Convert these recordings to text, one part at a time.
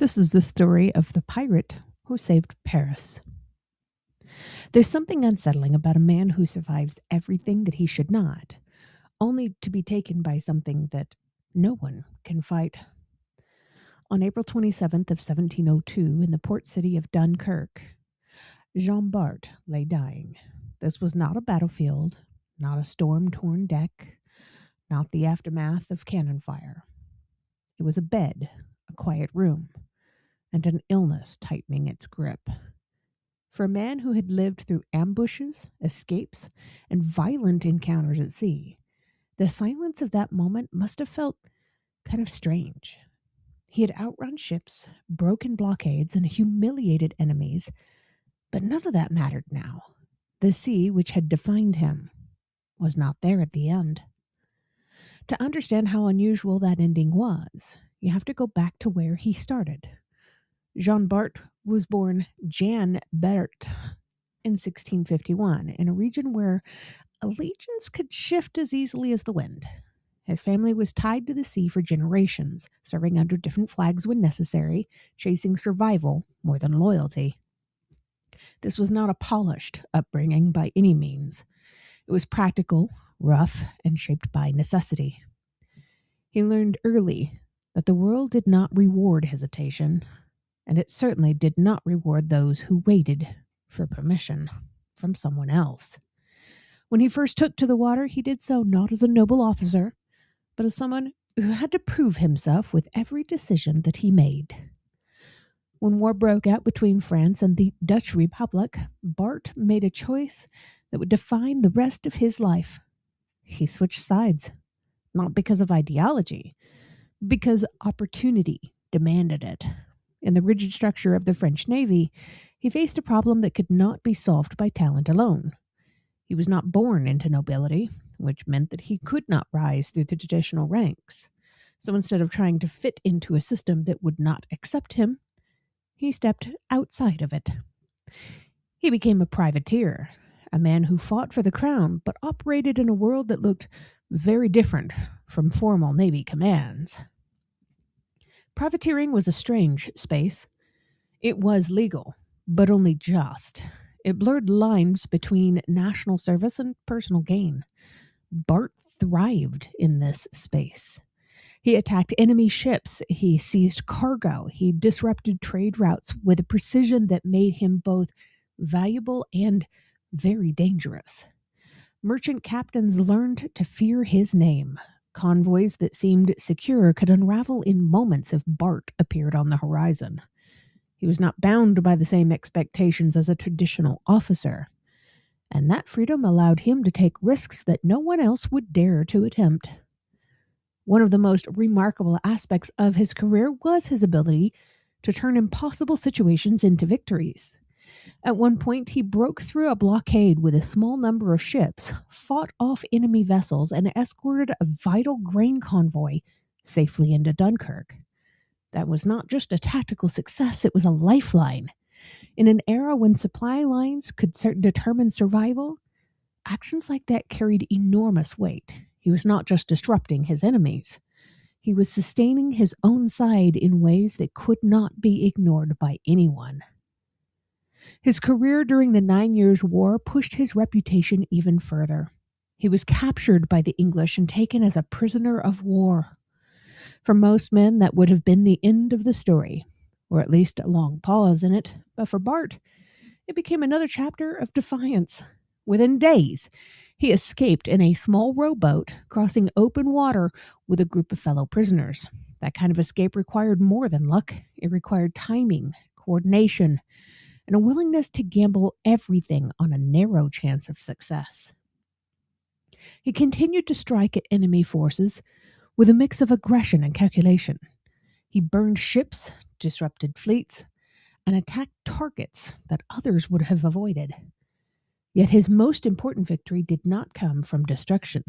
This is the story of the pirate who saved Paris. There's something unsettling about a man who survives everything that he should not, only to be taken by something that no one can fight. On April 27th of 1702, in the port city of Dunkirk, Jean Bart lay dying. This was not a battlefield, not a storm-torn deck, not the aftermath of cannon fire. It was a bed, a quiet room, and an illness tightening its grip. For a man who had lived through ambushes, escapes, and violent encounters at sea, the silence of that moment must have felt kind of strange. He had outrun ships, broken blockades, and humiliated enemies, but none of that mattered now. The sea, which had defined him, was not there at the end. To understand how unusual that ending was, you have to go back to where he started. Jean Bart was born Jan Bert in 1651 in a region where allegiance could shift as easily as the wind. His family was tied to the sea for generations, serving under different flags when necessary, chasing survival more than loyalty. This was not a polished upbringing by any means. It was practical, rough, and shaped by necessity. He learned early that the world did not reward hesitation, and it certainly did not reward those who waited for permission from someone else. When he first took to the water, he did so not as a noble officer, but as someone who had to prove himself with every decision that he made. When war broke out between France and the Dutch Republic, Bart made a choice that would define the rest of his life. He switched sides, not because of ideology, because opportunity demanded it. In the rigid structure of the French Navy, he faced a problem that could not be solved by talent alone. He was not born into nobility, which meant that he could not rise through the traditional ranks. So instead of trying to fit into a system that would not accept him, he stepped outside of it. He became a privateer, a man who fought for the crown but operated in a world that looked very different from formal Navy commands. Privateering was a strange space. It was legal, but only just. It blurred lines between national service and personal gain. Bart thrived in this space. He attacked enemy ships, he seized cargo, he disrupted trade routes with a precision that made him both valuable and very dangerous. Merchant captains learned to fear his name. Convoys that seemed secure could unravel in moments if Bart appeared on the horizon. He was not bound by the same expectations as a traditional officer, and that freedom allowed him to take risks that no one else would dare to attempt. One of the most remarkable aspects of his career was his ability to turn impossible situations into victories. At one point, he broke through a blockade with a small number of ships, fought off enemy vessels, and escorted a vital grain convoy safely into Dunkirk. That was not just a tactical success, it was a lifeline. In an era when supply lines could determine survival, actions like that carried enormous weight. He was not just disrupting his enemies. He was sustaining his own side in ways that could not be ignored by anyone. His career during the 9 Years' War pushed his reputation even further. He was captured by the English and taken as a prisoner of war. For most men, that would have been the end of the story, or at least a long pause in it. But for Bart, it became another chapter of defiance. Within days, he escaped in a small rowboat, crossing open water with a group of fellow prisoners. That kind of escape required more than luck. It required timing, coordination, and a willingness to gamble everything on a narrow chance of success. He continued to strike at enemy forces with a mix of aggression and calculation. He burned ships, disrupted fleets, and attacked targets that others would have avoided. Yet his most important victory did not come from destruction.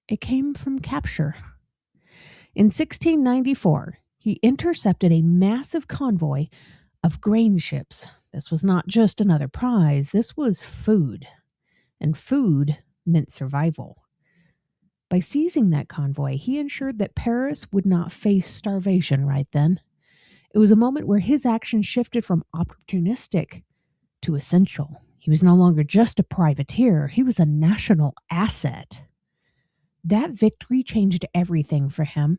It came from capture. In 1694, he intercepted a massive convoy of grain ships. This was not just another prize, this was food. And food meant survival. By seizing that convoy, he ensured that Paris would not face starvation right then. It was a moment where his action shifted from opportunistic to essential. He was no longer just a privateer, he was a national asset. That victory changed everything for him.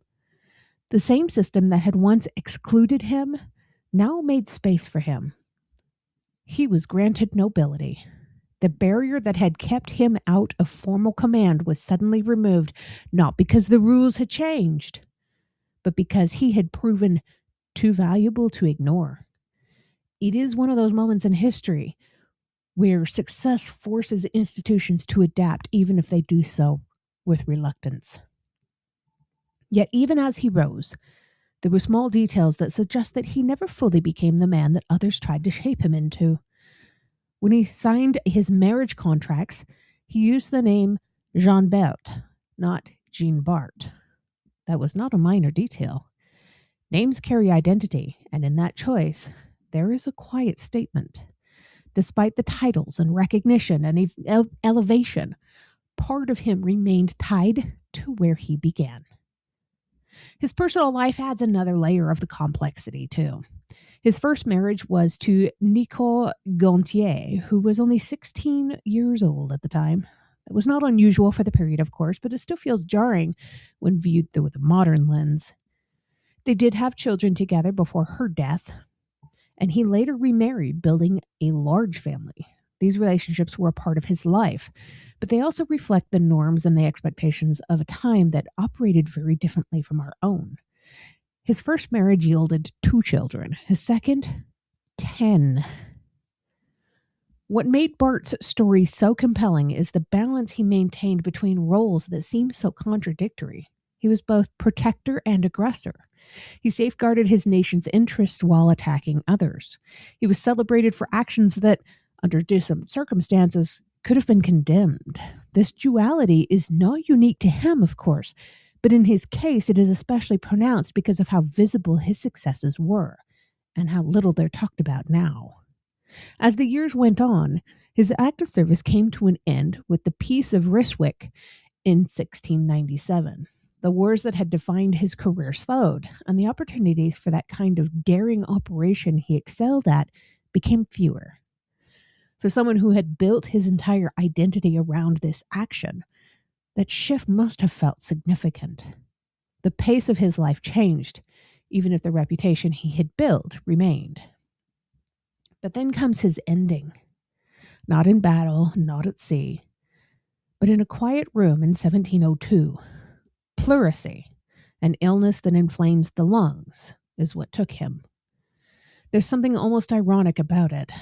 The same system that had once excluded him now made space for him. He was granted nobility. The barrier that had kept him out of formal command was suddenly removed, not because the rules had changed, but because he had proven too valuable to ignore. It is one of those moments in history where success forces institutions to adapt, even if they do so with reluctance. Yet even as he rose, there were small details that suggest that he never fully became the man that others tried to shape him into. When he signed his marriage contracts, he used the name Jean Bart, not Jean Bart. That was not a minor detail. Names carry identity, and in that choice, there is a quiet statement. Despite the titles and recognition and elevation, part of him remained tied to where he began. His personal life adds another layer of the complexity, too. His first marriage was to Nicole Gontier, who was only 16 years old at the time. That was not unusual for the period, of course, but it still feels jarring when viewed through the modern lens. They did have children together before her death, and he later remarried, building a large family. These relationships were a part of his life, but they also reflect the norms and the expectations of a time that operated very differently from our own. His first marriage yielded 2 children. His second, 10. What made Bart's story so compelling is the balance he maintained between roles that seemed so contradictory. He was both protector and aggressor. He safeguarded his nation's interests while attacking others. He was celebrated for actions that, under different circumstances, could have been condemned. This duality is not unique to him, of course, but in his case, it is especially pronounced because of how visible his successes were and how little they're talked about now. As the years went on, his active service came to an end with the Peace of Ryswick in 1697. The wars that had defined his career slowed, and the opportunities for that kind of daring operation he excelled at became fewer. For someone who had built his entire identity around this action, that shift must have felt significant. The pace of his life changed, even if the reputation he had built remained. But then comes his ending. Not in battle, not at sea, but in a quiet room in 1702. Pleurisy, an illness that inflames the lungs, is what took him. There's something almost ironic about it.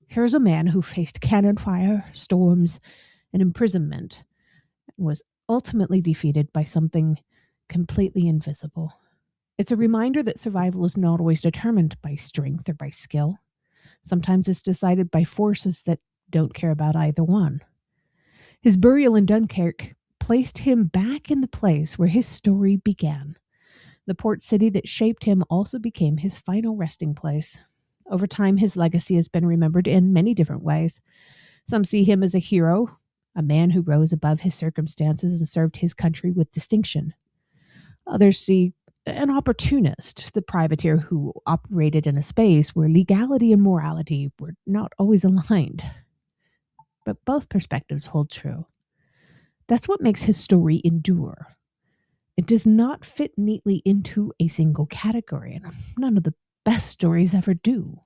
Here's a man who faced cannon fire, storms, and imprisonment, and was ultimately defeated by something completely invisible. It's a reminder that survival is not always determined by strength or by skill. Sometimes it's decided by forces that don't care about either one. His burial in Dunkirk placed him back in the place where his story began. The port city that shaped him also became his final resting place. Over time, his legacy has been remembered in many different ways. Some see him as a hero, a man who rose above his circumstances and served his country with distinction. Others see an opportunist, the privateer who operated in a space where legality and morality were not always aligned. But both perspectives hold true. That's what makes his story endure. It does not fit neatly into a single category, and none of the best stories ever do.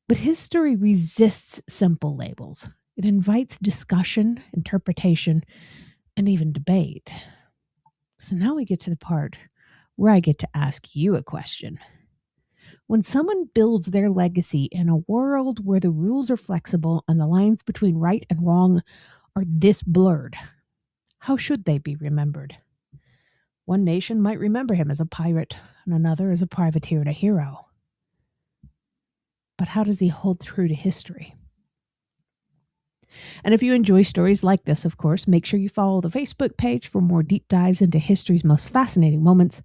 But his story resists simple labels. It invites discussion, interpretation, and even debate. So now we get to the part where I get to ask you a question. When someone builds their legacy in a world where the rules are flexible and the lines between right and wrong are this blurred, how should they be remembered? One nation might remember him as a pirate, and another as a privateer and a hero. But how does he hold true to history? And if you enjoy stories like this, of course, make sure you follow the Facebook page for more deep dives into history's most fascinating moments,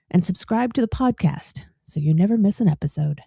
and subscribe to the podcast so you never miss an episode.